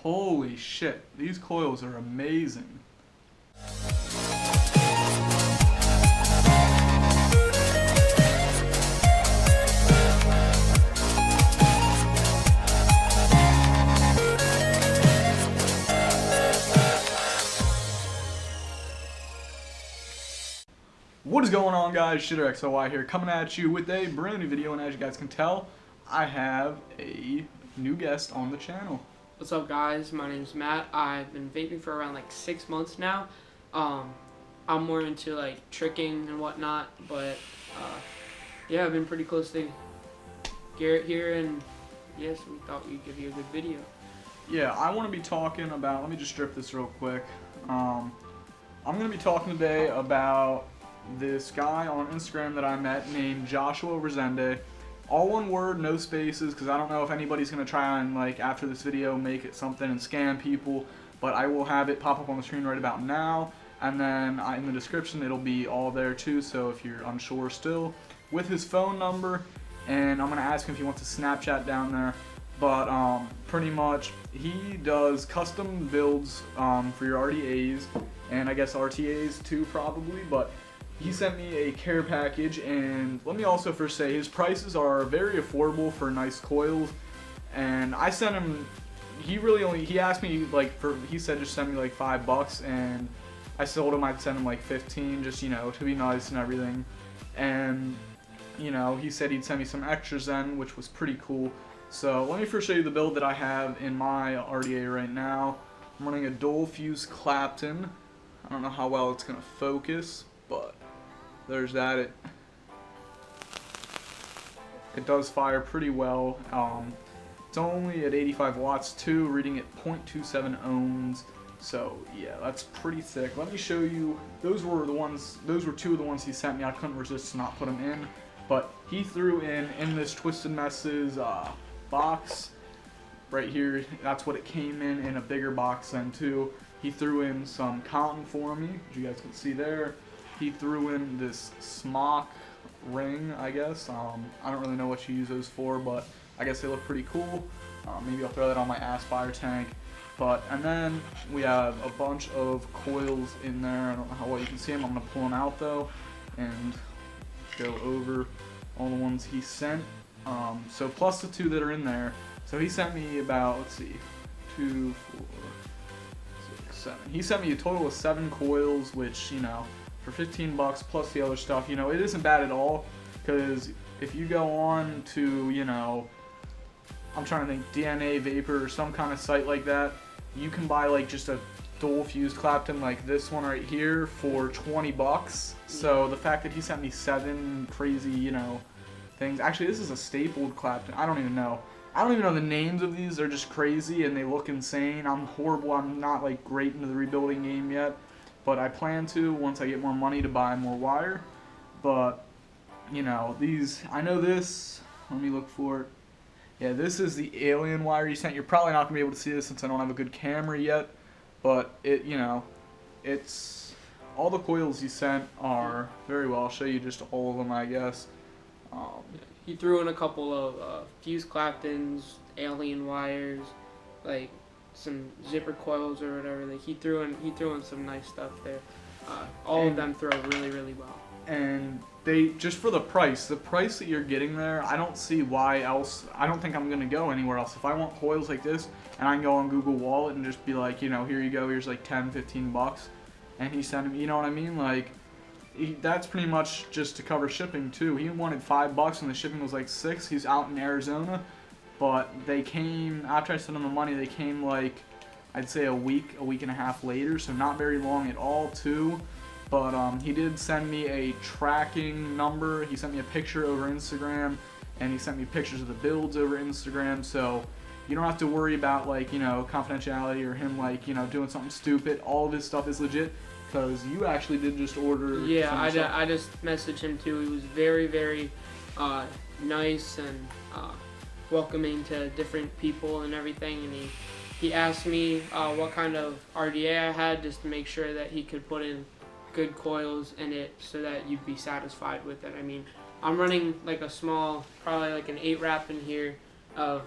Holy shit, these coils are amazing. What is going on, guys? ShitterXOY here, coming at you with a brand new video, and as you guys can tell, I have a new guest on the channel. What's up, guys? My name's Matt. I've been vaping for around like 6 months now. I'm more into like tricking and whatnot, but yeah, I've been pretty close to Garrett here, and yes, we thought we'd give you a good video. Yeah, I want to be talking about, let me just strip this real quick. I'm going to be talking today about this guy on Instagram that I met named Joshua Rezende. All one word, no spaces, because I don't know if anybody's going to try and, like, after this video, make it something and scam people, but I will have it pop up on the screen right about now, and then in the description it'll be all there too, so if you're unsure still, with his phone number, and I'm going to ask him if he wants to Snapchat down there, but pretty much he does custom builds for your RDAs, and I guess RTAs too probably, but he sent me a care package, and let me also first say his prices are very affordable for nice coils, and I sent him, he asked me like he said just send me like $5, and I told him I'd send him like 15, just, you know, to be nice and everything, and you know, he said he'd send me some extras then, which was pretty cool. So let me first show you the build that I have in my RDA right now. I'm running a dual fuse Clapton. I don't know how well it's gonna focus, but there's that. It does fire pretty well. It's only at 85 watts too, reading at 0.27 ohms. So yeah, that's pretty thick. Let me show you. Those were two of the ones he sent me. I couldn't resist to not put them in. But he threw in this Twisted Messes box right here. That's what it came in a bigger box then too. He threw in some cotton for me, as you guys can see there. He threw in this smock ring, I guess. I don't really know what you use those for, but I guess they look pretty cool. Maybe I'll throw that on my Aspire tank. And then we have a bunch of coils in there. I don't know how well you can see them. I'm going to pull them out though and go over all the ones he sent. So plus the two that are in there. So he sent me about, let's see, 2, 4, 6, 7. He sent me a total of 7 coils, which, you know, for 15 bucks plus the other stuff, you know, it isn't bad at all, because if you go on to, you know, I'm trying to think, DNA Vapor or some kind of site like that, you can buy like just a dual fuse Clapton like this one right here for 20 bucks. So the fact that he sent me 7 crazy, you know, things. Actually, this is a stapled Clapton. I don't even know the names of these. They're just crazy and they look insane. I'm horrible. I'm not like great into the rebuilding game yet, but I plan to once I get more money to buy more wire. But you know, these, I know this, let me look for it. Yeah, this is the alien wire he sent. You're probably not gonna be able to see this since I don't have a good camera yet, but it, you know, it's, all the coils he sent are very well. I'll show you just all of them, I guess. He threw in a couple of fuse Claptons, alien wires, like some zipper coils or whatever. Like he threw in some nice stuff there. All of them throw really, really well. And they, just for the price that you're getting there, I don't see why else. I don't think I'm gonna go anywhere else. If I want coils like this, and I can go on Google Wallet and just be like, you know, here you go, here's like 10, 15 bucks, and he sent me, you know what I mean? Like, that's pretty much just to cover shipping too. He wanted $5 and the shipping was like 6. He's out in Arizona, but they came, after I sent him the money, they came like, I'd say a week and a half later, so not very long at all too. But he did send me a tracking number. He sent me a picture over Instagram, and he sent me pictures of the builds over Instagram, so you don't have to worry about, like, you know, confidentiality or him, like, you know, doing something stupid. All of his stuff is legit, because you actually did just order. Yeah, I just messaged him too. He was very, very nice and welcoming to different people and everything, and he asked me what kind of RDA I had, just to make sure that he could put in good coils in it so that you'd be satisfied with it. I mean, I'm running like a small, probably like an 8 wrap in here of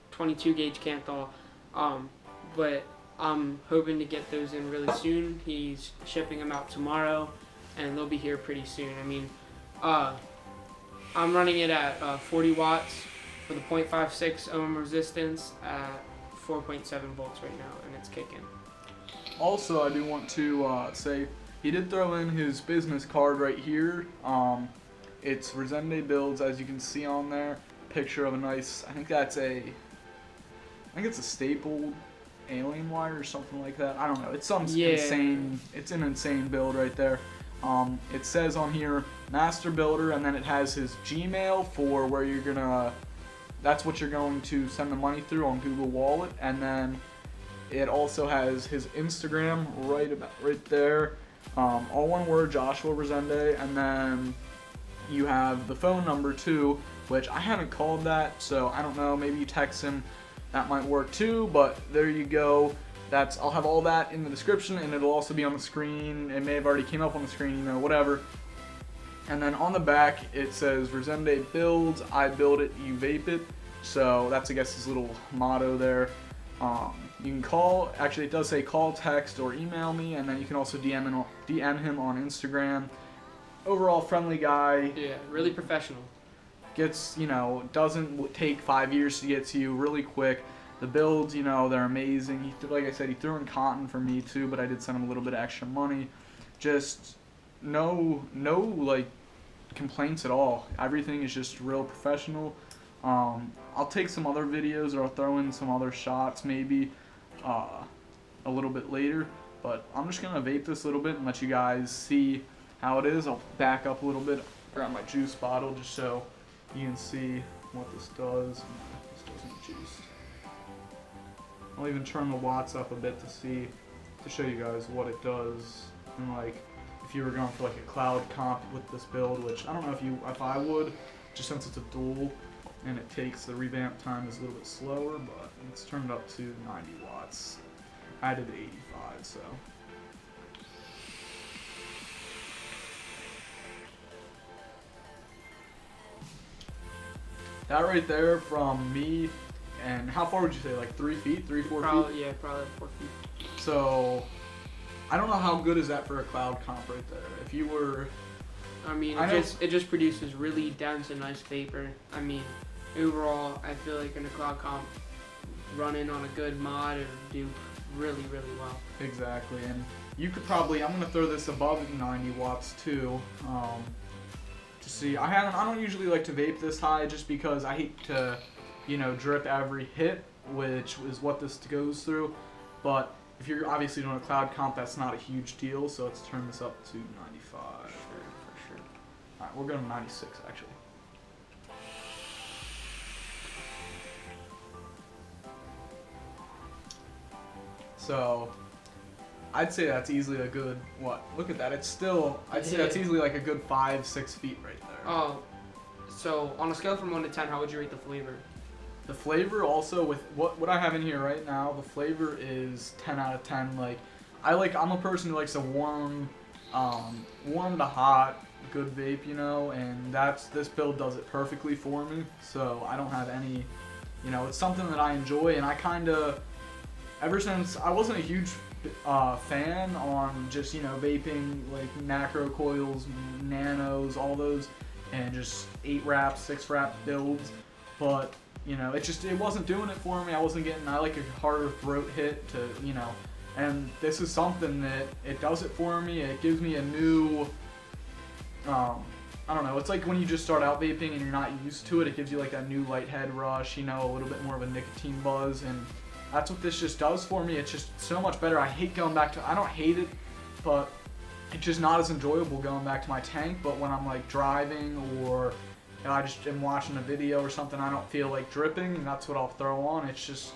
22 gauge Canthal. But I'm hoping to get those in really soon. He's shipping them out tomorrow, and they'll be here pretty soon. I mean, I'm running it at 40 watts with a 0.56 ohm resistance at 4.7 volts right now, and it's kicking. Also, I do want to say he did throw in his business card right here. It's Rezende Builds, as you can see on there. Picture of a nice, I think it's a stapled alien wire or something like that. I don't know. It's some insane. It's an insane build right there. It says on here Master Builder, and then it has his Gmail for where you're gonna. That's what you're going to send the money through on Google Wallet, and then it also has his Instagram right there. All one word, Joshua Rezende, and then you have the phone number too, which I haven't called that, so I don't know. Maybe you text him. That might work too, but there you go. I'll have all that in the description, and it'll also be on the screen. It may have already came up on the screen, whatever. And then on the back, it says Rezende Builds, I build it, you vape it. So that's, I guess, his little motto there. You can call, actually it does say call, text, or email me, and then you can also DM him on Instagram. Overall friendly guy. Yeah, really professional. Gets, doesn't take 5 years to get to you, really quick. The builds, they're amazing. Like I said, he threw in cotton for me too, but I did send him a little bit of extra money. Just no like complaints at all. Everything is just real professional. I'll take some other videos, or I'll throw in some other shots maybe a little bit later. But I'm just gonna vape this a little bit and let you guys see how it is. I'll back up a little bit, grab my juice bottle just so you can see what this does. This doesn't juice. I'll even turn the watts up a bit to show you guys what it does. And like, if you were going for like a cloud comp with this build, which I don't know if I would, just since it's a dual and it takes the revamp time is a little bit slower, but it's turned up to 90 watts. I did 85, so. That right there from me, and how far would you say, like 3 feet, 4 feet? Yeah, probably 4 feet. So, I don't know how good is that for a cloud comp right there. If you were, I mean, it just produces really dense and nice vapor. I mean, overall, I feel like in a cloud comp, running on a good mod and do really, really well. Exactly, and you could probably, I'm gonna throw this above 90 watts too. To see, I don't usually like to vape this high just because I hate to, drip every hit, which is what this goes through. But if you're obviously doing a cloud comp, that's not a huge deal. So let's turn this up to 95. For sure. All right, we're going to 96 actually. So I'd say that's easily a good, look at that. It's still, I'd say that's easily like a good 5-6 feet right there. Oh, so on a scale from 1 to 10, how would you rate the flavor? The flavor also, with what I have in here right now, the flavor is 10 out of 10. Like, I'm a person who likes a warm to hot, good vape, and this build does it perfectly for me. So I don't have any, it's something that I enjoy, and I kind of, ever since, I wasn't a huge fan on just, vaping, like macro coils, nanos, all those, and just 8-wrap, 6-wrap builds, but, it wasn't doing it for me. I like a harder throat hit to, and this is something that, it does it for me. It gives me a new, I don't know, it's like when you just start out vaping and you're not used to it, it gives you like that new light head rush, a little bit more of a nicotine buzz, and that's what this just does for me. It's just so much better. I hate going back to, I don't hate it, but it's just not as enjoyable going back to my tank. But when I'm like driving, or I just am watching a video or something, I don't feel like dripping, and that's what I'll throw on. It's just,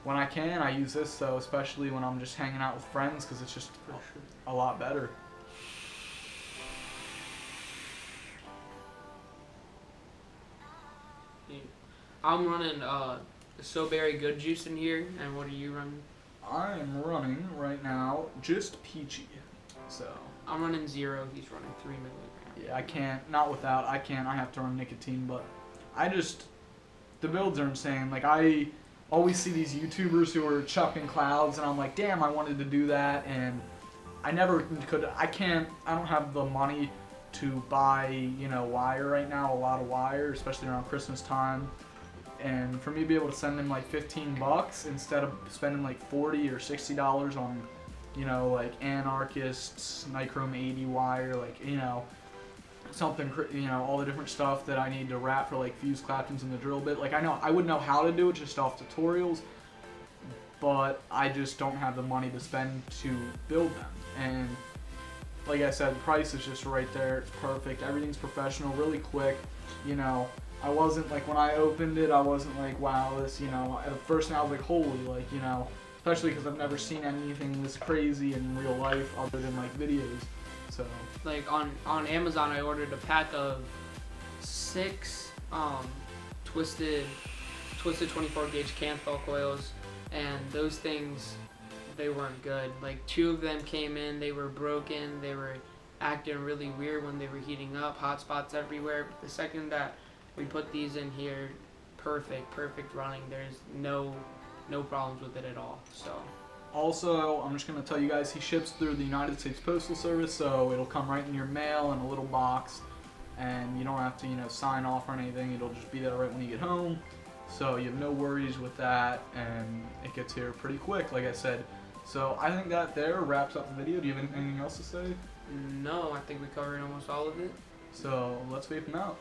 when I can, I use this though, especially when I'm just hanging out with friends, because it's just a lot better. I'm running So Berry Good Juice in here, and what are you running? I am running right now just peachy, so. I'm running 0, he's running 3 milligrams. Yeah, I can't, I have to run nicotine, but the builds are insane. Like, always see these YouTubers who are chucking clouds, and I'm like, damn, I wanted to do that, and I never could. I don't have the money to buy, wire right now, a lot of wire, especially around Christmas time. And for me to be able to send him like $15 instead of spending like $40 or $60 on, like Anarchists, Nichrome 80 wire, like, something, all the different stuff that I need to wrap for like fuse claptons and the drill bit. Like I would know how to do it just off tutorials, but I just don't have the money to spend to build them. And like I said, the price is just right there. It's perfect. Everything's professional, really quick. I wasn't like, when I opened it, I wasn't like, wow, this, at first I was like, holy, like, especially because I've never seen anything this crazy in real life other than like videos. So like on Amazon, I ordered a pack of 6 twisted 24 gauge Canthal coils, and those things, they weren't good. Like 2 of them came in, they were broken, they were acting really weird when they were heating up, hot spots everywhere. But the second that we put these in here, perfect running. There's no problems with it at all. So also, I'm just going to tell you guys, he ships through the United States Postal Service, so it'll come right in your mail in a little box, and you don't have to, sign off or anything. It'll just be there right when you get home, so you have no worries with that, and it gets here pretty quick, like I said. So I think that there wraps up the video. Do you have anything else to say? No, I think we covered almost all of it. So let's vape him out.